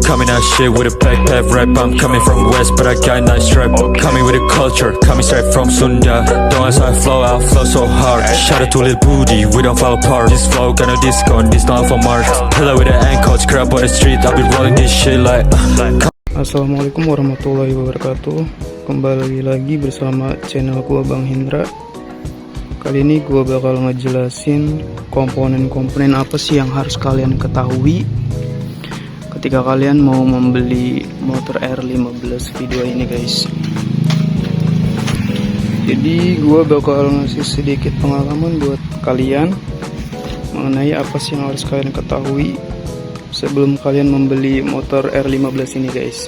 coming out shit with a backpack rap. I'm coming from west, but I got nice strap. Coming with a culture, coming straight from Sunda. Don't ask how I flow so hard. Shout out to Lil Booty, we don't fall apart. This flow got no disco, this not for Mars. Pillow with an ankle, crap on the street. I've been rolling this shit like. Assalamualaikum warahmatullahi wabarakatuh. Kembali lagi bersama channel gua Bang Hindra. Kali ini gua bakal ngejelasin komponen-komponen apa sih yang harus kalian ketahui ketika kalian mau membeli motor R15 video ini, guys. Jadi gua bakal ngasih sedikit pengalaman buat kalian mengenai apa sih yang harus kalian ketahui sebelum kalian membeli motor R15 ini, guys.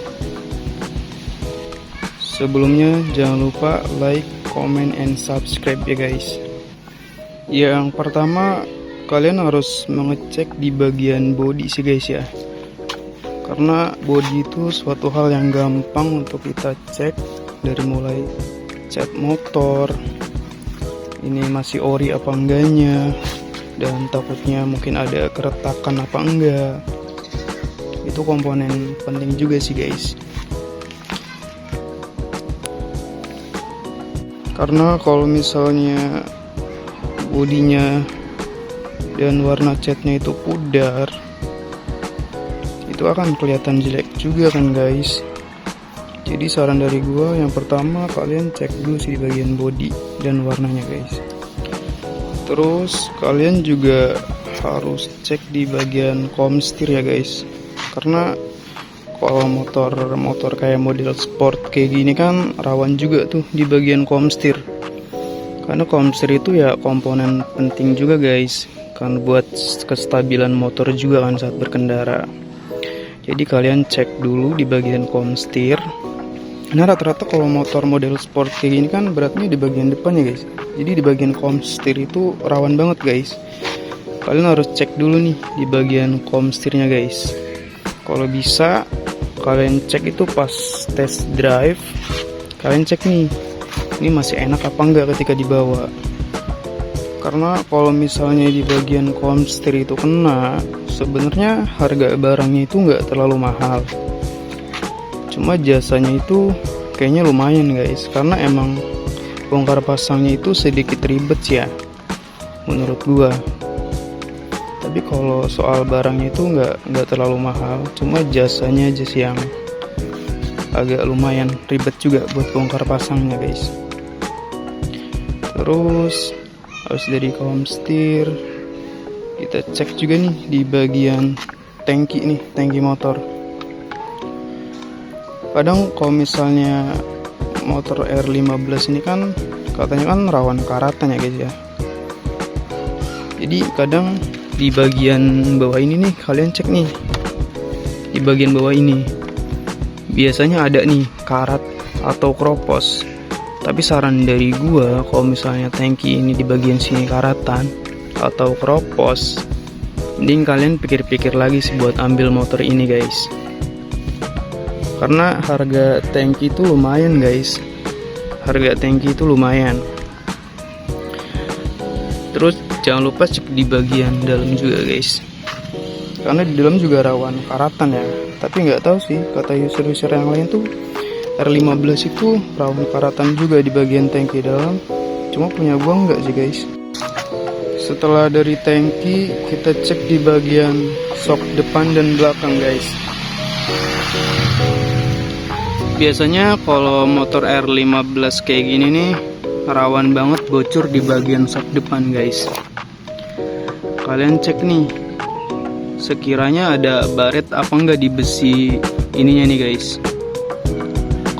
Sebelumnya jangan lupa like, comment, and subscribe ya, guys. Yang pertama, kalian harus mengecek di bagian bodi sih, guys ya. Karena bodi itu suatu hal yang gampang untuk kita cek, dari mulai cat motor, ini masih ori apa enggaknya, dan takutnya mungkin ada keretakan apa enggak. Itu komponen penting juga sih, guys. Karena kalau misalnya bodinya dan warna catnya itu pudar, itu akan kelihatan jelek juga kan, guys. Jadi saran dari gua, yang pertama kalian cek dulu sih bagian bodi dan warnanya, guys. Terus kalian juga harus cek di bagian komstir ya, guys. Karena kalau motor kayak model sport kayak gini kan rawan juga tuh di bagian komstir. Karena komstir itu ya komponen penting juga, guys, kan buat kestabilan motor juga kan saat berkendara. Jadi kalian cek dulu di bagian komstir. Nah, rata-rata kalau motor model sport kayak gini kan beratnya di bagian depannya, guys. Jadi di bagian komstir itu rawan banget, guys. Kalian harus cek dulu nih di bagian komstirnya, guys. Kalau bisa kalian cek itu pas test drive. Kalian cek nih, ini masih enak apa enggak ketika dibawa. Karena kalau misalnya di bagian komstir itu kena, sebenarnya harga barangnya itu nggak terlalu mahal. Cuma jasanya itu kayaknya lumayan, guys. Karena emang bongkar pasangnya itu sedikit ribet sih ya, menurut gua. Tapi kalau soal barangnya itu nggak terlalu mahal. Cuma jasanya aja sih yang agak lumayan ribet juga buat bongkar pasangnya, guys. Terus harus dari komstir kita cek juga nih di bagian tangki nih, tangki motor. Kadang kalau misalnya motor R15 ini kan katanya kan rawan karatan ya, guys ya. Jadi kadang di bagian bawah ini nih kalian cek nih, di bagian bawah ini biasanya ada nih karat atau kropos. Tapi saran dari gua, kalau misalnya tangki ini di bagian sini karatan atau kropos, mending kalian pikir-pikir lagi sih buat ambil motor ini, guys. Karena harga tangki itu lumayan, guys. Harga tangki itu lumayan. Terus jangan lupa cek di bagian dalam juga, guys. Karena di dalam juga rawan karatan ya. Tapi nggak tahu sih, kata user-user yang lain tuh R15 itu rawan karatan juga di bagian tangki dalam. Cuma punya gua nggak sih, guys. Setelah dari tangki, kita cek di bagian sok depan dan belakang, guys. Biasanya kalau motor R15 kayak gini nih rawan banget bocor di bagian sok depan, guys. Kalian cek nih, sekiranya ada baret apa enggak di besi ininya nih, guys.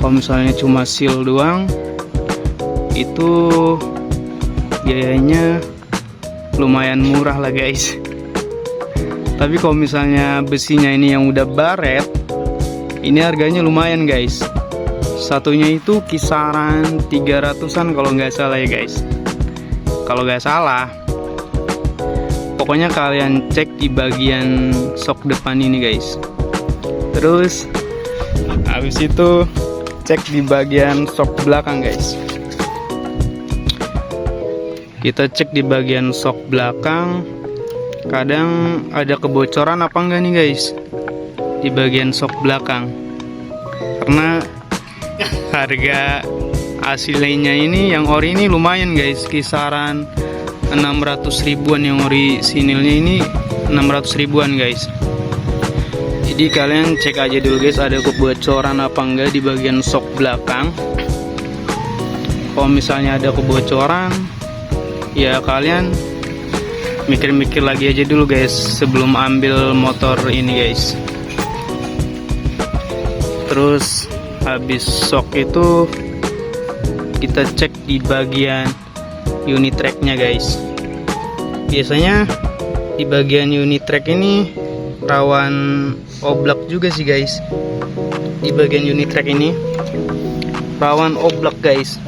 Kalau misalnya cuma seal doang, itu biayanya lumayan murah lah, guys. Tapi kalau misalnya besinya ini yang udah baret, ini harganya lumayan, guys. Satunya itu kisaran 300-an kalau nggak salah ya, guys. Kalau nggak salah, pokoknya kalian cek di bagian sok depan ini, guys. Terus habis itu cek di bagian sok belakang, guys. Kita cek di bagian sok belakang, kadang ada kebocoran apa enggak nih, guys. di bagian sok belakang, karena harga aslinya ini yang ori ini lumayan guys, kisaran 600 ribuan. Yang orisinilnya ini 600 ribuan guys. Jadi kalian cek aja dulu guys, ada kebocoran apa enggak di bagian sok belakang. Kalau misalnya ada kebocoran, ya kalian mikir-mikir lagi aja dulu guys sebelum ambil motor ini guys. Terus habis sok itu kita cek di bagian unit tracknya guys. Biasanya di bagian unit track ini rawan oblak juga sih guys. Di bagian unit track ini rawan oblak guys.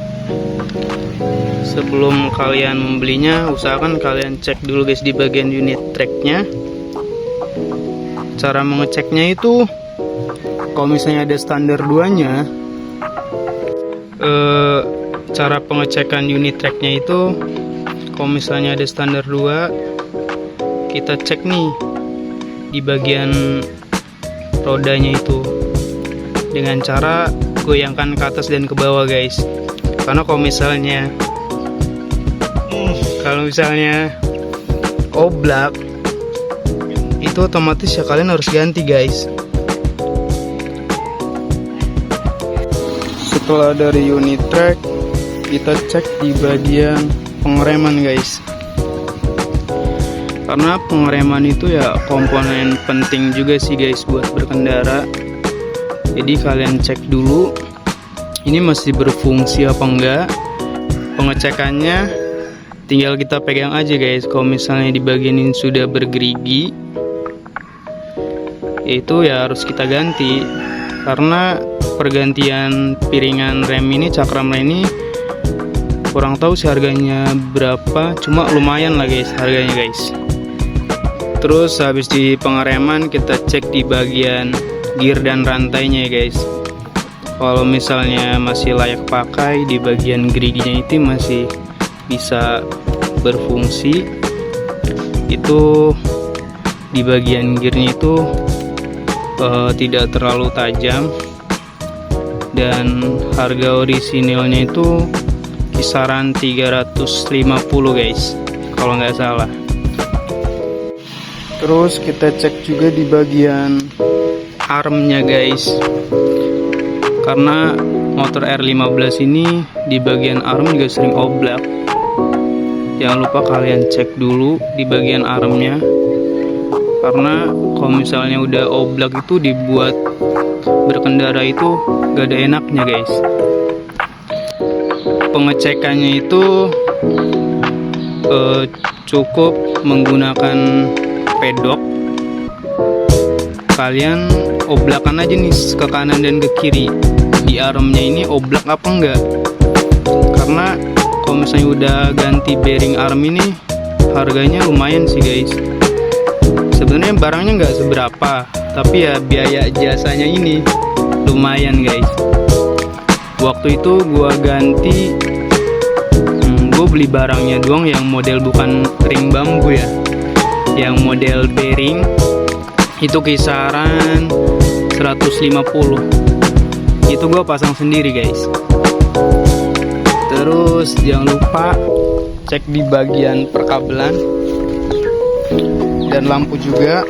Sebelum kalian membelinya, usahakan kalian cek dulu guys di bagian unit tracknya. Cara mengeceknya itu, kalau misalnya ada standar 2-nya, cara pengecekan unit tracknya itu, kalau misalnya ada standar 2, kita cek nih di bagian rodanya itu dengan cara goyangkan ke atas dan ke bawah guys. Karena kalau misalnya oblak itu otomatis ya kalian harus ganti guys. Setelah dari unit track, kita cek di bagian pengereman guys. Karena pengereman itu ya komponen penting juga sih guys buat berkendara. Jadi kalian cek dulu ini masih berfungsi apa enggak. Pengecekannya tinggal kita pegang aja guys. Kalau misalnya di bagian ini sudah bergerigi, itu ya harus kita ganti. Karena pergantian piringan rem ini, cakram rem ini, kurang tahu sih harganya berapa, cuma lumayan lah guys harganya guys. Terus habis di pengereman kita cek di bagian gear dan rantainya ya guys. Kalau misalnya masih layak pakai, di bagian geriginya itu masih bisa berfungsi. Itu di bagian gearnya itu tidak terlalu tajam, dan harga orisinilnya itu kisaran 350 guys kalau nggak salah. Terus kita cek juga di bagian armnya guys, karena motor R15 ini di bagian arm juga sering oblak. Jangan lupa kalian cek dulu di bagian armnya, karena kalau misalnya udah oblak itu dibuat berkendara itu gak ada enaknya guys. Pengecekannya itu cukup menggunakan pedok. Kalian oblakan aja nih ke kanan dan ke kiri, di armnya ini oblak apa enggak. Karena kalau misalnya udah ganti bearing arm ini, harganya lumayan sih guys. Sebenarnya barangnya nggak seberapa, tapi ya biaya jasanya ini lumayan guys. Waktu itu gua ganti, gue beli barangnya doang yang model bukan ring bambu ya, yang model bearing itu kisaran 150. Itu gue pasang sendiri guys. Terus jangan lupa cek di bagian perkabelan dan lampu juga,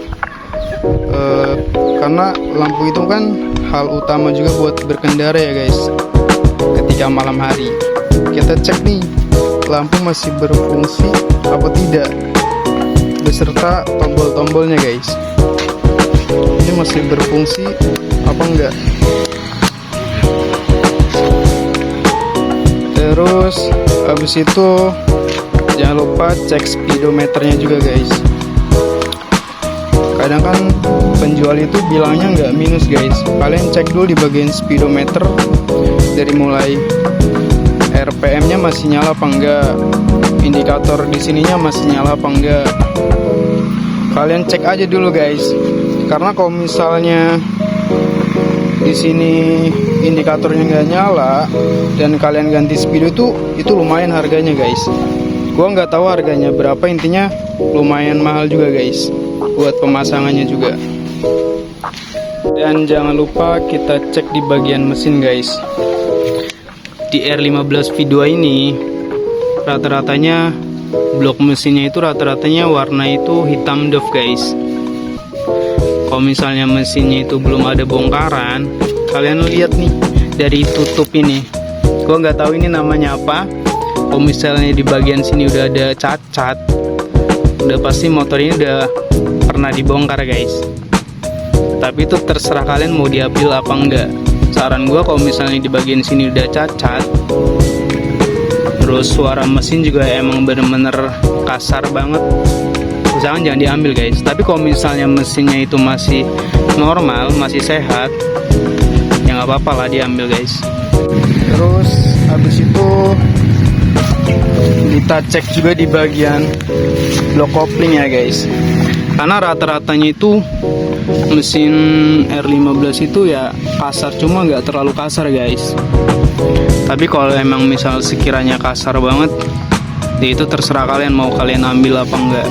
karena lampu itu kan hal utama juga buat berkendara ya guys. Ketika malam hari kita cek nih lampu masih berfungsi apa tidak, beserta tombol-tombolnya guys. Ini masih berfungsi apa enggak. Terus habis itu jangan lupa cek speedometernya juga guys. Kadang kan penjual itu bilangnya nggak minus guys. Kalian cek dulu di bagian speedometer, dari mulai RPM-nya masih nyala apa enggak, indikator di sininya masih nyala apa enggak. Kalian cek aja dulu guys. Karena kalau misalnya di sini indikatornya nggak nyala dan kalian ganti speedo itu lumayan harganya guys. Gua nggak tahu harganya berapa, intinya lumayan mahal juga guys buat pemasangannya juga. Dan jangan lupa kita cek di bagian mesin guys. Di R15 V2 ini rata-ratanya blok mesinnya itu rata-ratanya warna itu hitam doff guys. Kalau misalnya mesinnya itu belum ada bongkaran, kalian lihat nih dari tutup ini, gua nggak tahu ini namanya apa. Kalau misalnya di bagian sini udah ada cacat, udah pasti motor ini udah pernah dibongkar guys. Tapi itu terserah kalian mau diambil apa enggak. Saran gua kalau misalnya di bagian sini udah cacat, terus suara mesin juga emang bener-bener kasar banget, jangan diambil guys. Tapi kalau misalnya mesinnya itu masih normal, masih sehat, ya nggak apa-apa lah diambil guys. Terus habis itu kita cek juga di bagian blok kopling ya guys, karena rata-ratanya itu mesin R15 itu ya kasar, cuma nggak terlalu kasar guys. Tapi kalau emang misal sekiranya kasar banget, ya itu terserah kalian mau kalian ambil apa enggak.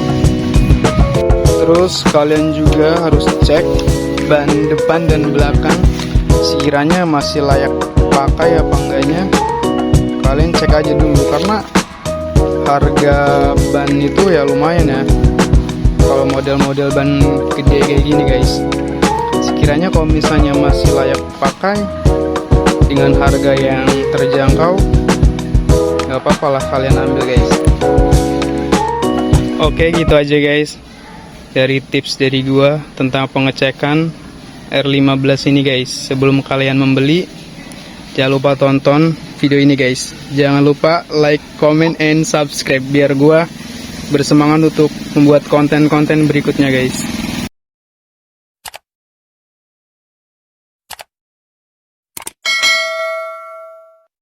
Terus kalian juga harus cek ban depan dan belakang, sekiranya masih layak pakai apa enggaknya. Kalian cek aja dulu, karena harga ban itu ya lumayan ya. Kalau model-model ban gede kayak gini guys, sekiranya kalau misalnya masih layak pakai dengan harga yang terjangkau, nggak apa-apa lah kalian ambil guys. Oke, gitu aja guys dari tips dari gua tentang pengecekan R15 ini guys. Sebelum kalian membeli, jangan lupa tonton video ini guys. Jangan lupa like, comment, and subscribe biar gua bersemangat untuk membuat konten-konten berikutnya guys.